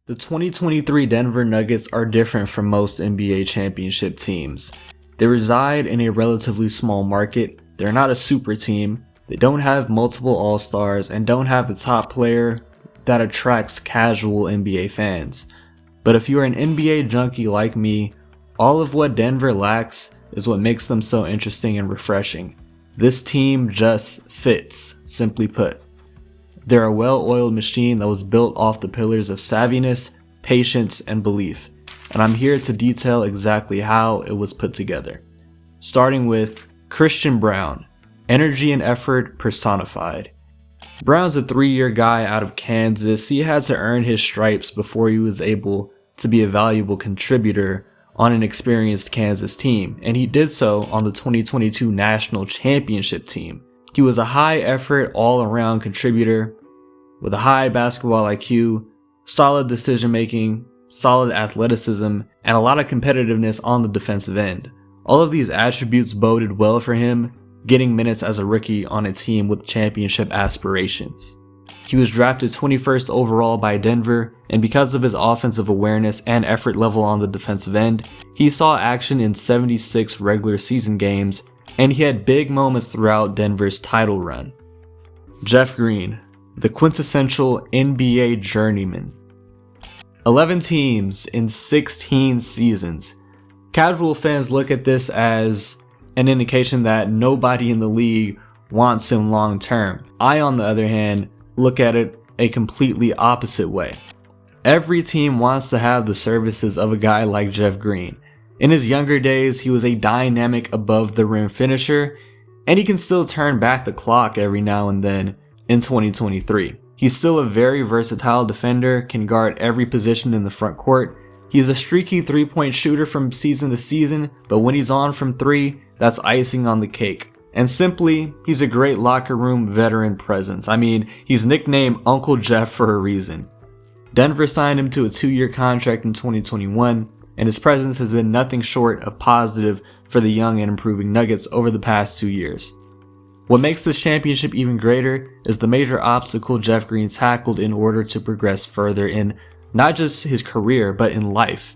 The 2023 Denver Nuggets are different from most NBA championship teams. They reside in a relatively small market, they're not a super team, they don't have multiple all-stars, and don't have a top player that attracts casual NBA fans. But if you're an NBA junkie like me, all of what Denver lacks is what makes them so interesting and refreshing. This team just fits, simply put. They're a well-oiled machine that was built off the pillars of savviness, patience, and belief, and I'm here to detail exactly how it was put together. Starting with Christian Braun, energy and effort personified. Braun's a 3-year guy out of Kansas. He had to earn his stripes before he was able to be a valuable contributor on an experienced Kansas team, and he did so on the 2022 National Championship team. He was a high-effort, all-around contributor with a high basketball IQ, solid decision-making, solid athleticism, and a lot of competitiveness on the defensive end. All of these attributes boded well for him, getting minutes as a rookie on a team with championship aspirations. He was drafted 21st overall by Denver, and because of his offensive awareness and effort level on the defensive end, he saw action in 76 regular season games, and he had big moments throughout Denver's title run. Jeff Green, the quintessential NBA journeyman. 11 teams in 16 seasons. Casual fans look at this as an indication that nobody in the league wants him long term. I, on the other hand, look at it a completely opposite way. Every team wants to have the services of a guy like Jeff Green. In his younger days, he was a dynamic above the rim finisher, and he can still turn back the clock every now and then in 2023. He's still a very versatile defender, can guard every position in the front court. He's a streaky three-point shooter from season to season, but when he's on from three, that's icing on the cake. And simply, he's a great locker room veteran presence. I mean, he's nicknamed Uncle Jeff for a reason. Denver signed him to a 2-year contract in 2021, and his presence has been nothing short of positive for the young and improving Nuggets over the past 2 years. What makes this championship even greater is the major obstacle Jeff Green tackled in order to progress further in not just his career, but in life.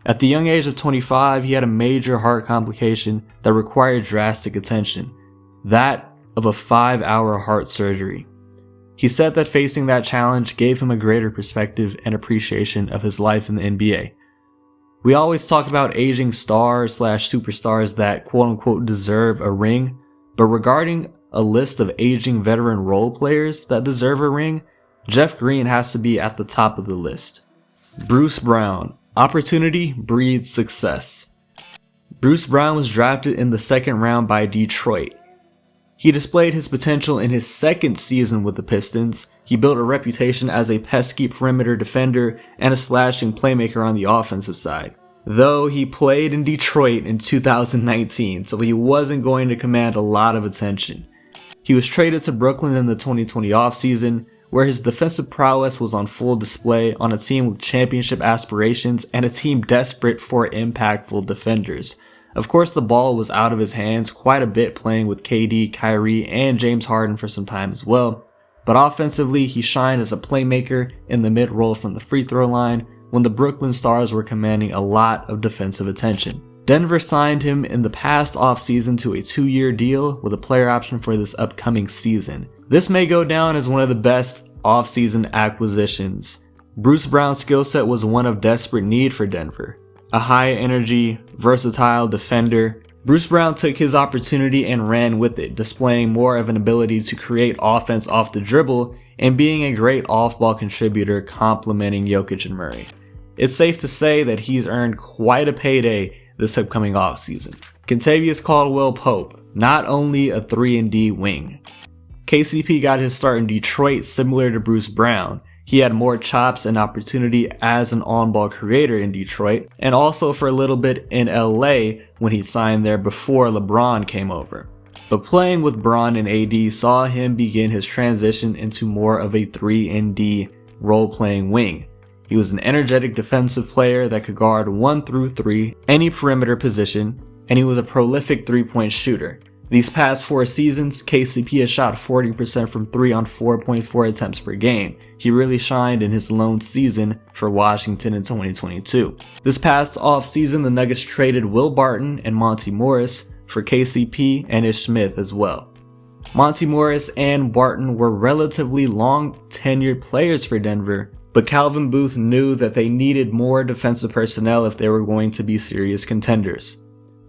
At the young age of 25, he had a major heart complication that required drastic attention, that of a 5-hour heart surgery. He said that facing that challenge gave him a greater perspective and appreciation of his life in the NBA. We always talk about aging stars/superstars that quote-unquote deserve a ring, but regarding a list of aging veteran role players that deserve a ring, Jeff Green has to be at the top of the list. Bruce Brown, opportunity breeds success. Bruce Brown was drafted in the 2nd round by Detroit. He displayed his potential in his 2nd season with the Pistons. He built a reputation as a pesky perimeter defender and a slashing playmaker on the offensive side. Though he played in Detroit in 2019, so he wasn't going to command a lot of attention. He was traded to Brooklyn in the 2020 offseason, where his defensive prowess was on full display on a team with championship aspirations and a team desperate for impactful defenders. Of course, the ball was out of his hands quite a bit playing with KD, Kyrie, and James Harden for some time as well, but offensively he shined as a playmaker in the mid-roll from the free throw line when the Brooklyn Stars were commanding a lot of defensive attention. Denver signed him in the past offseason to a 2-year deal with a player option for this upcoming season. This may go down as one of the best offseason acquisitions. Bruce Brown's skill set was one of desperate need for Denver. A high-energy, versatile defender, Bruce Brown took his opportunity and ran with it, displaying more of an ability to create offense off the dribble and being a great off-ball contributor complementing Jokic and Murray. It's safe to say that he's earned quite a payday this upcoming offseason. Kentavious Caldwell-Pope, not only a 3-and-D wing. KCP got his start in Detroit similar to Bruce Brown. He had more chops and opportunity as an on-ball creator in Detroit, and also for a little bit in LA when he signed there before LeBron came over. But playing with Bron and AD saw him begin his transition into more of a 3-and-D role-playing wing. He was an energetic defensive player that could guard 1 through 3, any perimeter position, and he was a prolific 3-point shooter. These past 4 seasons, KCP has shot 40% from 3 on 4.4 attempts per game. He really shined in his lone season for Washington in 2022. This past offseason, the Nuggets traded Will Barton and Monty Morris for KCP and Ish Smith as well. Monty Morris and Barton were relatively long tenured players for Denver, but Calvin Booth knew that they needed more defensive personnel if they were going to be serious contenders.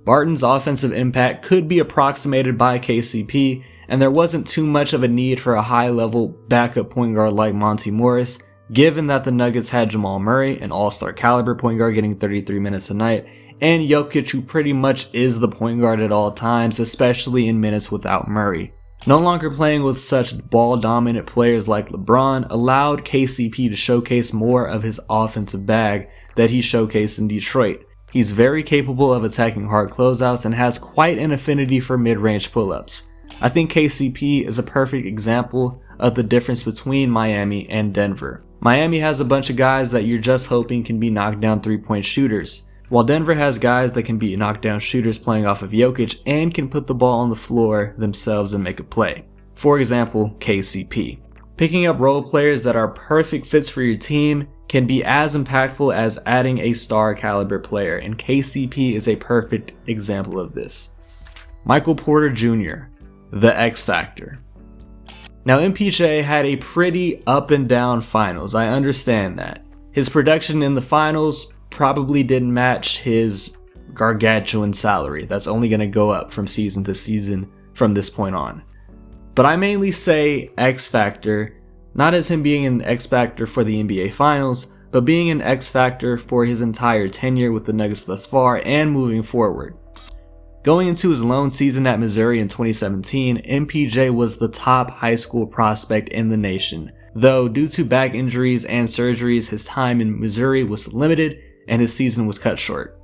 Barton's offensive impact could be approximated by KCP, and there wasn't too much of a need for a high-level backup point guard like Monty Morris, given that the Nuggets had Jamal Murray, an all-star caliber point guard getting 33 minutes a night, and Jokic, who pretty much is the point guard at all times, especially in minutes without Murray. No longer playing with such ball-dominant players like LeBron allowed KCP to showcase more of his offensive bag that he showcased in Detroit. He's very capable of attacking hard closeouts and has quite an affinity for mid-range pull-ups. I think KCP is a perfect example of the difference between Miami and Denver. Miami has a bunch of guys that you're just hoping can be knockdown three-point shooters, while Denver has guys that can be knockdown shooters playing off of Jokic and can put the ball on the floor themselves and make a play. For example, KCP. Picking up role players that are perfect fits for your team can be as impactful as adding a star caliber player, and KCP is a perfect example of this. Michael Porter Jr., the X Factor. Now MPJ had a pretty up and down finals, I understand that. His production in the finals probably didn't match his gargantuan salary that's only going to go up from season to season from this point on. But I mainly say X Factor, not as him being an X Factor for the NBA Finals, but being an X Factor for his entire tenure with the Nuggets thus far and moving forward. Going into his lone season at Missouri in 2017, MPJ was the top high school prospect in the nation, though due to back injuries and surgeries, his time in Missouri was limited and his season was cut short.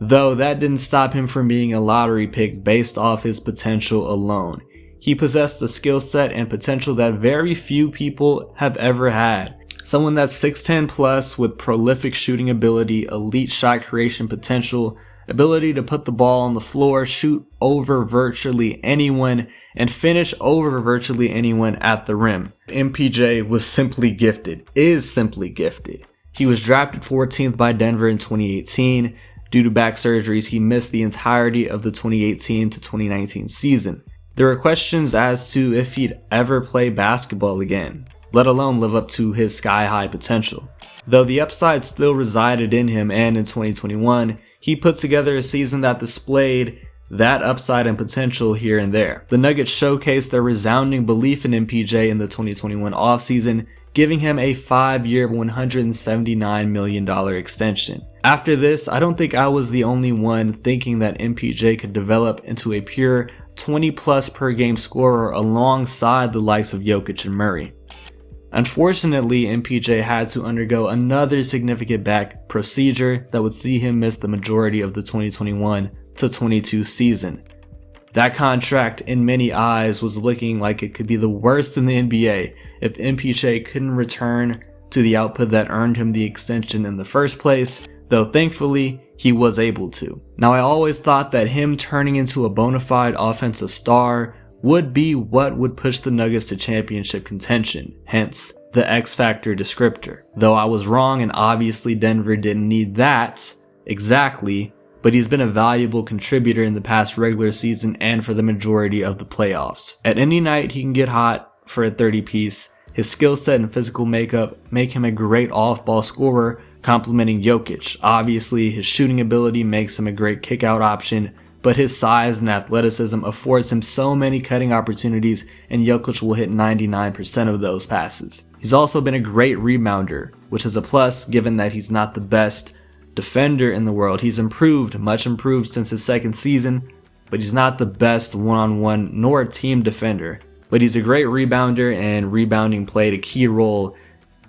Though that didn't stop him from being a lottery pick based off his potential alone. He possessed the skill set and potential that very few people have ever had. Someone that's 6'10 plus with prolific shooting ability, elite shot creation potential, ability to put the ball on the floor, shoot over virtually anyone, and finish over virtually anyone at the rim. MPJ was simply gifted, is simply gifted. He was drafted 14th by Denver in 2018. Due to back surgeries, he missed the entirety of the 2018 to 2019 season. There were questions as to if he'd ever play basketball again, let alone live up to his sky-high potential. Though the upside still resided in him, and in 2021, he put together a season that displayed that upside and potential here and there. The Nuggets showcased their resounding belief in MPJ in the 2021 offseason, giving him a 5-year, $179 million extension. After this, I don't think I was the only one thinking that MPJ could develop into a pure 20 plus per game scorer alongside the likes of Jokic and Murray. Unfortunately, MPJ had to undergo another significant back procedure that would see him miss the majority of the 2021 to 22 season. That contract, in many eyes, was looking like it could be the worst in the NBA if MPJ couldn't return to the output that earned him the extension in the first place, though thankfully he was able to. Now, I always thought that him turning into a bona fide offensive star would be what would push the Nuggets to championship contention, hence the X Factor descriptor. Though I was wrong, and obviously Denver didn't need that exactly, but he's been a valuable contributor in the past regular season and for the majority of the playoffs. At any night, he can get hot for a 30-piece. His skill set and physical makeup make him a great off-ball scorer, complementing Jokic. Obviously, his shooting ability makes him a great kick-out option, but his size and athleticism affords him so many cutting opportunities, and Jokic will hit 99% of those passes. He's also been a great rebounder, which is a plus given that he's not the best defender in the world. He's improved, much improved since his second season, but he's not the best one-on-one nor team defender. But he's a great rebounder, and rebounding played a key role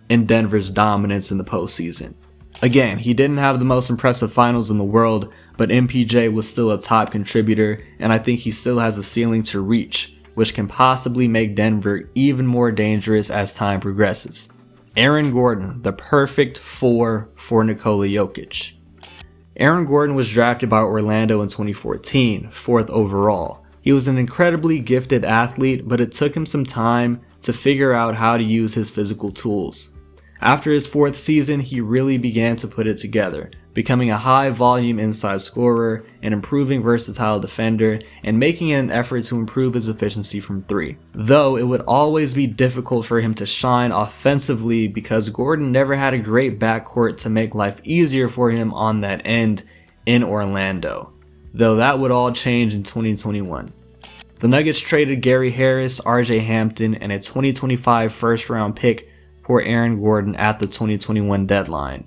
in Denver's dominance in the postseason. Again, he didn't have the most impressive finals in the world, but MPJ was still a top contributor, and I think he still has a ceiling to reach, which can possibly make Denver even more dangerous as time progresses. Aaron Gordon, the perfect 4 for Nikola Jokic. Aaron Gordon was drafted by Orlando in 2014, 4th overall. He was an incredibly gifted athlete, but it took him some time to figure out how to use his physical tools. After his 4th season, he really began to put it together, becoming a high-volume inside scorer, an improving versatile defender, and making an effort to improve his efficiency from 3. Though it would always be difficult for him to shine offensively because Gordon never had a great backcourt to make life easier for him on that end in Orlando. Though that would all change in 2021. The Nuggets traded Gary Harris, RJ Hampton, and a 2025 first-round pick for Aaron Gordon at the 2021 deadline.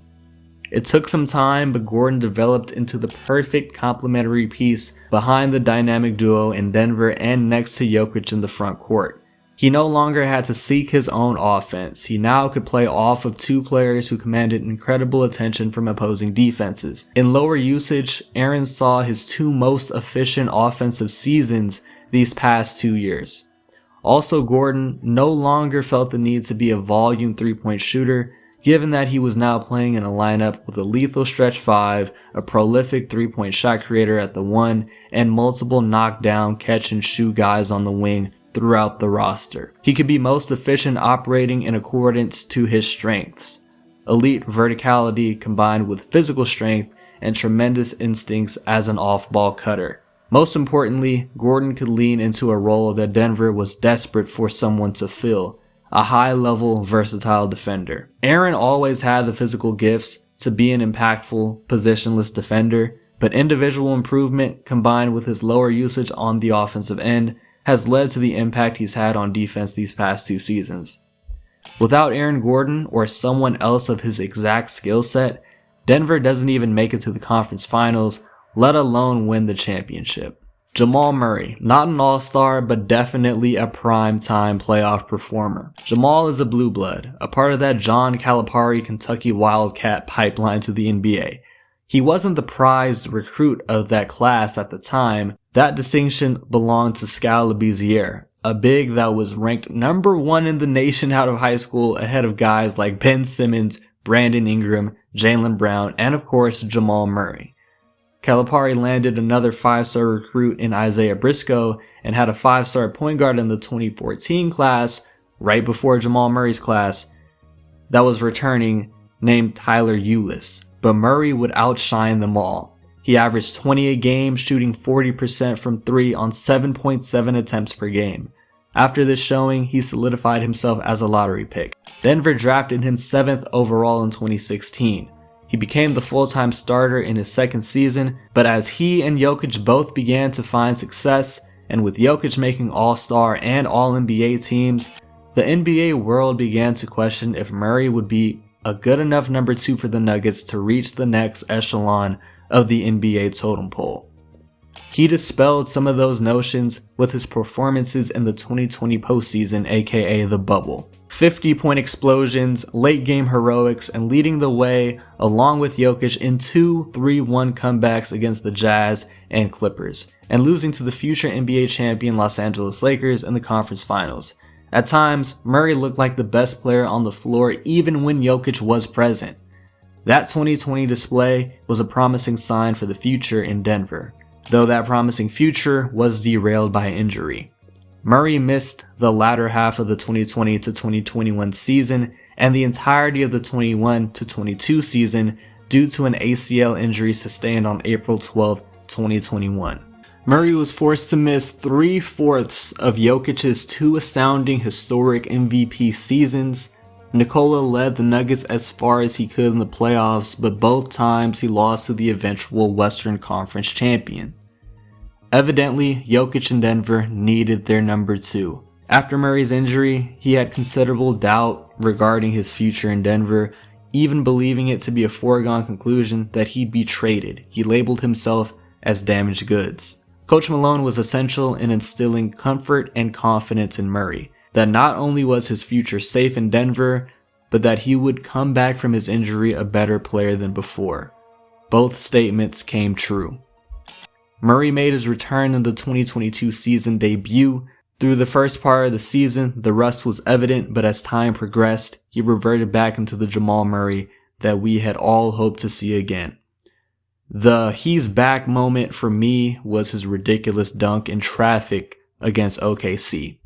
It took some time, but Gordon developed into the perfect complementary piece behind the dynamic duo in Denver and next to Jokic in the front court. He no longer had to seek his own offense. He now could play off of 2 players who commanded incredible attention from opposing defenses. In lower usage, Aaron saw his 2 most efficient offensive seasons these past 2 years. Also, Gordon no longer felt the need to be a volume 3-point shooter, given that he was now playing in a lineup with a lethal stretch 5, a prolific 3-point shot creator at the 1, and multiple knockdown catch and shoot guys on the wing throughout the roster. He could be most efficient operating in accordance to his strengths: elite verticality combined with physical strength and tremendous instincts as an off-ball cutter. Most importantly, Gordon could lean into a role that Denver was desperate for someone to fill: a high-level, versatile defender. Aaron always had the physical gifts to be an impactful, positionless defender, but individual improvement combined with his lower usage on the offensive end has led to the impact he's had on defense these past 2 seasons. Without Aaron Gordon or someone else of his exact skill set, Denver doesn't even make it to the conference finals, let alone win the championship. Jamal Murray, not an all-star, but definitely a prime-time playoff performer. Jamal is a blue blood, a part of that John Calipari Kentucky Wildcat pipeline to the NBA. He wasn't the prized recruit of that class at the time. That distinction belonged to Skal Labissiere, a big that was ranked number 1 in the nation out of high school, ahead of guys like Ben Simmons, Brandon Ingram, Jaylen Brown, and of course Jamal Murray. Calipari landed another 5-star recruit in Isaiah Briscoe and had a 5-star point guard in the 2014 class, right before Jamal Murray's class, that was returning, named Tyler Ulis. But Murray would outshine them all. He averaged 20 a game, shooting 40% from 3 on 7.7 attempts per game. After this showing, he solidified himself as a lottery pick. Denver drafted him 7th overall in 2016. He became the full-time starter in his 2nd season, but as he and Jokic both began to find success, and with Jokic making All-Star and All-NBA teams, the NBA world began to question if Murray would be a good enough number 2 for the Nuggets to reach the next echelon of the NBA totem pole. He dispelled some of those notions with his performances in the 2020 postseason, aka the bubble. 50-point explosions, late-game heroics, and leading the way along with Jokic in 2 3-1 comebacks against the Jazz and Clippers, and losing to the future NBA champion Los Angeles Lakers in the conference finals. At times, Murray looked like the best player on the floor even when Jokic was present. That 2020 display was a promising sign for the future in Denver, though that promising future was derailed by injury. Murray missed the latter half of the 2020 to 2021 season and the entirety of the 21 to 22 season due to an ACL injury sustained on April 12, 2021. Murray was forced to miss 3/4 of Jokic's 2 astounding historic MVP seasons. Nikola led the Nuggets as far as he could in the playoffs, but both times he lost to the eventual Western Conference champion. Evidently, Jokic and Denver needed their number 2. After Murray's injury, he had considerable doubt regarding his future in Denver, even believing it to be a foregone conclusion that he'd be traded. He labeled himself as damaged goods. Coach Malone was essential in instilling comfort and confidence in Murray, that not only was his future safe in Denver, but that he would come back from his injury a better player than before. Both statements came true. Murray made his return in the 2022 season debut. Through the first part of the season, the rust was evident, but as time progressed, he reverted back into the Jamal Murray that we had all hoped to see again. The he's back moment for me was his ridiculous dunk in traffic against OKC.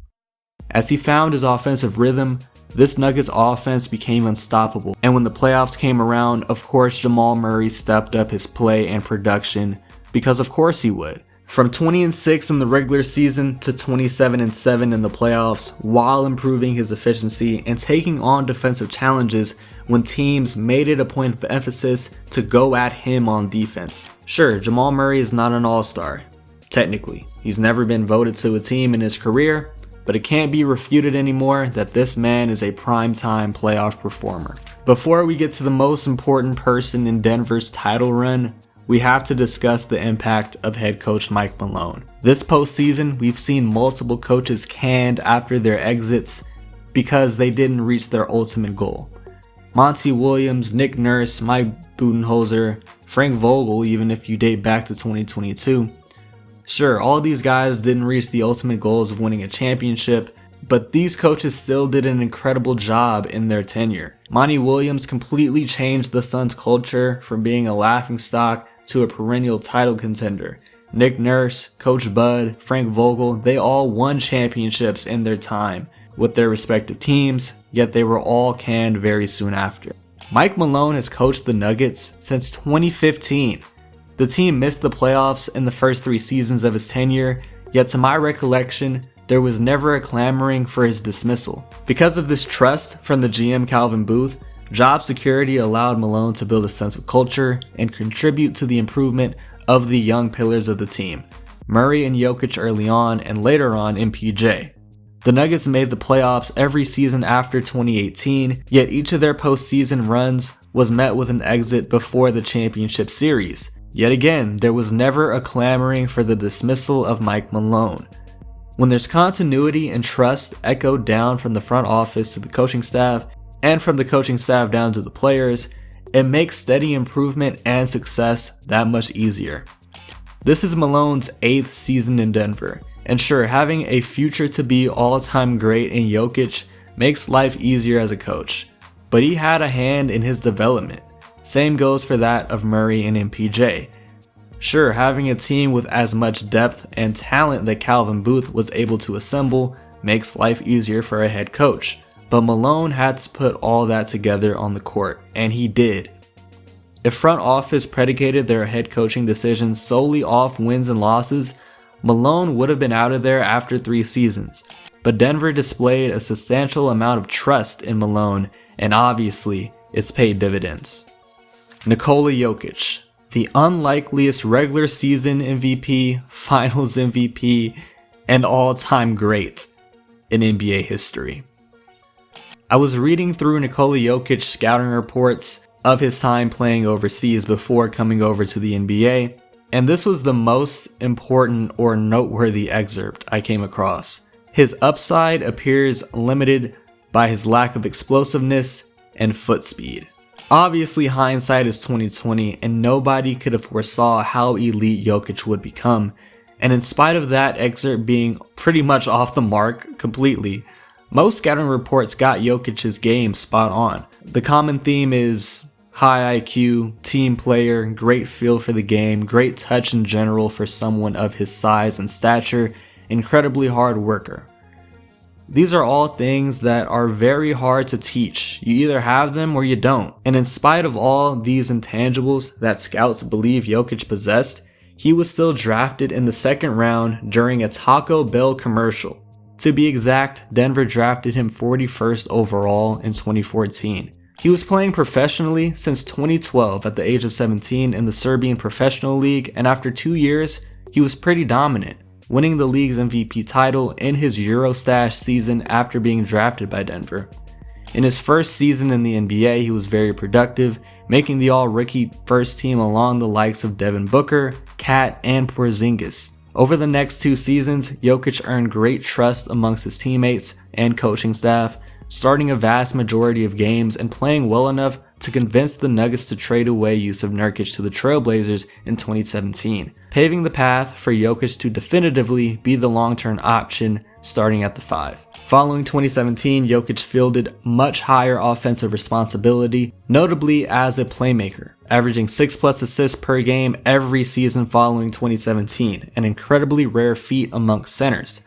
As he found his offensive rhythm, this Nuggets offense became unstoppable, and when the playoffs came around, of course Jamal Murray stepped up his play and production, because of course he would. From 20-6 in the regular season to 27-7 in the playoffs, while improving his efficiency and taking on defensive challenges when teams made it a point of emphasis to go at him on defense. Sure, Jamal Murray is not an all-star. Technically, he's never been voted to a team in his career, but it can't be refuted anymore that this man is a prime-time playoff performer. Before we get to the most important person in Denver's title run, we have to discuss the impact of head coach Mike Malone. This postseason, we've seen multiple coaches canned after their exits because they didn't reach their ultimate goal. Monty Williams, Nick Nurse, Mike Budenholzer, Frank Vogel, even if you date back to 2022. Sure, all these guys didn't reach the ultimate goals of winning a championship, but these coaches still did an incredible job in their tenure. Monty Williams completely changed the Suns' culture from being a laughingstock to a perennial title contender. Nick Nurse, Coach Bud, Frank Vogel, they all won championships in their time with their respective teams, yet they were all canned very soon after. Mike Malone has coached the Nuggets since 2015. The team missed the playoffs in the first 3 seasons of his tenure, yet to my recollection, there was never a clamoring for his dismissal. Because of this trust from the GM Calvin Booth, job security allowed Malone to build a sense of culture and contribute to the improvement of the young pillars of the team, Murray and Jokic early on and later on MPJ. The Nuggets made the playoffs every season after 2018, yet each of their postseason runs was met with an exit before the championship series. Yet again, there was never a clamoring for the dismissal of Mike Malone. When there's continuity and trust echoed down from the front office to the coaching staff, and from the coaching staff down to the players, it makes steady improvement and success that much easier. This is Malone's 8th season in Denver, and sure, having a future-to-be all-time great in Jokic makes life easier as a coach, but he had a hand in his development. Same goes for that of Murray and MPJ. Sure, having a team with as much depth and talent that Calvin Booth was able to assemble makes life easier for a head coach, but Malone had to put all that together on the court, and he did. If front office predicated their head coaching decisions solely off wins and losses, Malone would have been out of there after 3 seasons, but Denver displayed a substantial amount of trust in Malone, and obviously, it's paid dividends. Nikola Jokic, the unlikeliest regular season MVP, finals MVP, and all-time great in NBA history. I was reading through Nikola Jokic's scouting reports of his time playing overseas before coming over to the NBA, and this was the most important or noteworthy excerpt I came across. His upside appears limited by his lack of explosiveness and foot speed. Obviously, hindsight is 2020, and nobody could have foresaw how elite Jokic would become, and in spite of that excerpt being pretty much off the mark completely, most scouting reports got Jokic's game spot on. The common theme is high IQ, team player, great feel for the game, great touch in general for someone of his size and stature, incredibly hard worker. These are all things that are very hard to teach. You either have them or you don't. And in spite of all these intangibles that scouts believe Jokic possessed, he was still drafted in the 2nd round during a Taco Bell commercial. To be exact, Denver drafted him 41st overall in 2014. He was playing professionally since 2012 at the age of 17 in the Serbian Professional League, and after 2 years, he was pretty dominant, winning the league's MVP title in his Eurostash season after being drafted by Denver. In his first season in the NBA, he was very productive, making the all-rookie first team along the likes of Devin Booker, Cat, and Porzingis. Over the next 2 seasons, Jokic earned great trust amongst his teammates and coaching staff, starting a vast majority of games and playing well enough to convince the Nuggets to trade away Jusuf Nurkic to the Trailblazers in 2017, paving the path for Jokic to definitively be the long-term option starting at the 5. Following 2017, Jokic fielded much higher offensive responsibility, notably as a playmaker, averaging 6+ assists per game every season following 2017, an incredibly rare feat amongst centers.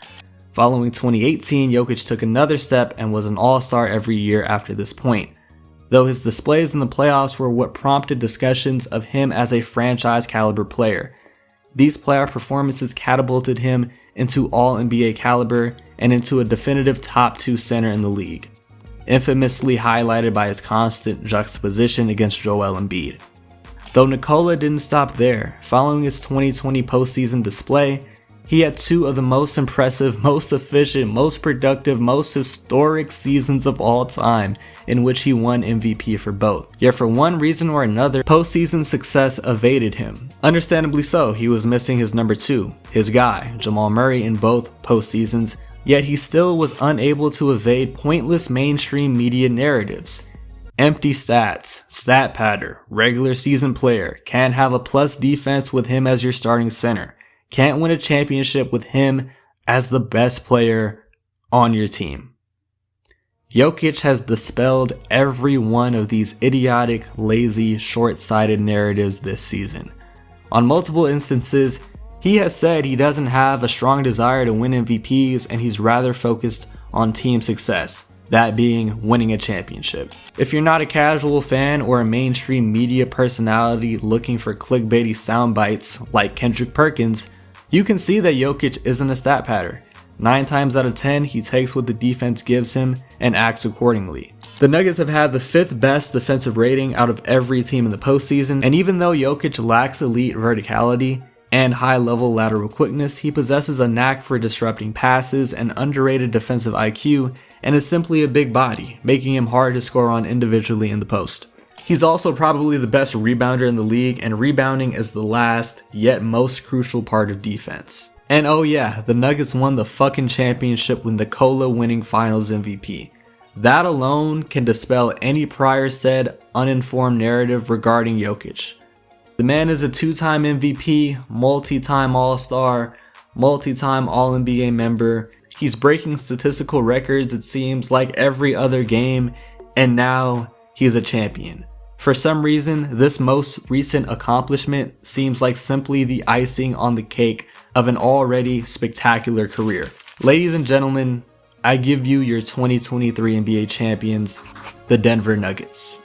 Following 2018, Jokic took another step and was an all-star every year after this point, though his displays in the playoffs were what prompted discussions of him as a franchise-caliber player. These playoff performances catapulted him into all-NBA caliber and into a definitive top 2 center in the league, infamously highlighted by his constant juxtaposition against Joel Embiid. Though Nikola didn't stop there, following his 2020 postseason display, he had 2 of the most impressive, most efficient, most productive, most historic seasons of all time, in which he won MVP for both. Yet for one reason or another, postseason success evaded him. Understandably so, he was missing his number 2, his guy, Jamal Murray, in both postseasons, yet he still was unable to evade pointless mainstream media narratives. Empty stats, stat patter, regular season player, can't have a plus defense with him as your starting center. Can't win a championship with him as the best player on your team. Jokic has dispelled every one of these idiotic, lazy, short-sighted narratives this season. On multiple instances, he has said he doesn't have a strong desire to win MVPs and he's rather focused on team success, that being winning a championship. If you're not a casual fan or a mainstream media personality looking for clickbaity sound bites like Kendrick Perkins, you can see that Jokic isn't a stat patter. 9 times out of 10, he takes what the defense gives him and acts accordingly. The Nuggets have had the 5th best defensive rating out of every team in the postseason, and even though Jokic lacks elite verticality and high-level lateral quickness, he possesses a knack for disrupting passes and underrated defensive IQ, and is simply a big body, making him hard to score on individually in the post. He's also probably the best rebounder in the league, and rebounding is the last, yet most crucial part of defense. And oh yeah, the Nuggets won the fucking championship with Nikola winning Finals MVP. That alone can dispel any prior said uninformed narrative regarding Jokic. The man is a 2-time MVP, multi-time All-Star, multi-time All-NBA member. He's breaking statistical records, it seems, like every other game, and now he's a champion. For some reason, this most recent accomplishment seems like simply the icing on the cake of an already spectacular career. Ladies and gentlemen, I give you your 2023 NBA champions, the Denver Nuggets.